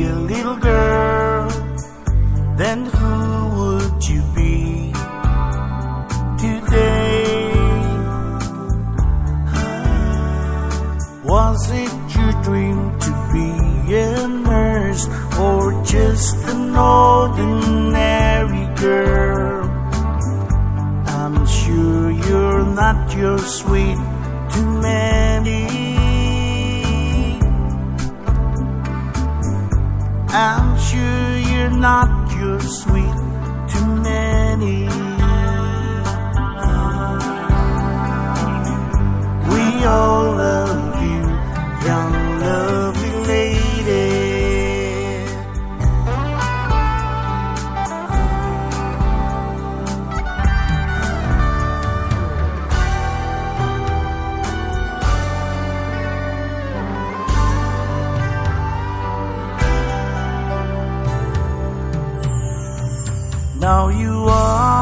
a little girl, then who would you be today? Was it your dream to be a nurse or just an ordinary girl? I'm sure you're not your sweet to many. I'm sure you're not your sweet to many. We all love you, young lovely lady. Now you are